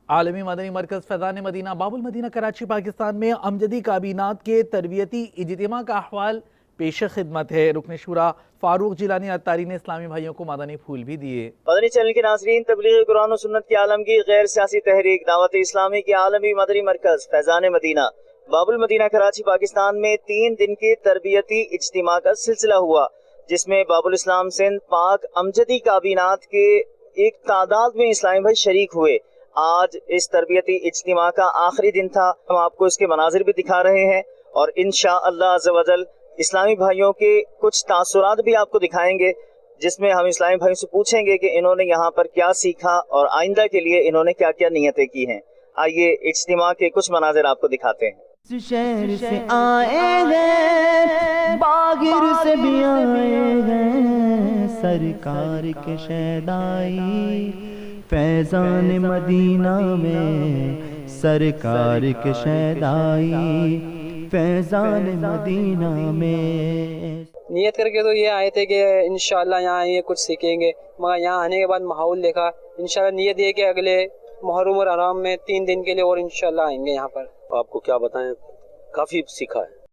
عالمی مدنی مرکز فیضان مدینہ باب المدینہ کراچی پاکستان میں امجدی کابینات کے تربیتی اجتماع کا احوال پیش خدمت ہے۔ رکن شورا فاروق جیلانی عطاری نے اسلامی بھائیوں کو مدنی پھول بھی دیے۔ مدنی چینل کے ناظرین، تبلیغ قرآن و سنت کی عالمگیر غیر سیاسی تحریک دعوت اسلامی کے عالمی مدنی مرکز فیضان مدینہ باب المدینہ کراچی پاکستان میں 3 دن کے تربیتی اجتماع کا سلسلہ ہوا، جس میں باب الاسلام سندھ پاک امجدی کابینات کے ایک تعداد میں اسلامی بھائی شریک ہوئے۔ آج اس تربیتی اجتماع کا آخری دن تھا، ہم آپ کو اس کے مناظر بھی دکھا رہے ہیں اور انشاءاللہ عز و جل اسلامی بھائیوں کے کچھ تاثرات بھی آپ کو دکھائیں گے، جس میں ہم اسلامی بھائیوں سے پوچھیں گے کہ انہوں نے یہاں پر کیا سیکھا اور آئندہ کے لیے انہوں نے کیا کیا نیتیں کی ہیں۔ آئیے اجتماع کے کچھ مناظر آپ کو دکھاتے ہیں۔ شہر سے آئے ہیں، باغر سے بھی آئے ہیں، سرکار کے شیدائی فیضان مدینہ میں، سرکار کے شیدائی فیضان مدینہ میں۔ نیت کر کے تو یہ آئے تھے کہ انشاءاللہ یہاں آئیں گے کچھ سیکھیں گے، مگر یہاں آنے کے بعد ماحول دیکھا، انشاءاللہ نیت یہ کہ اگلے محرم اور حرام میں 3 دن کے لیے اور انشاءاللہ آئیں گے یہاں پر۔ آپ کو کیا بتائیں، کافی سیکھا ہے۔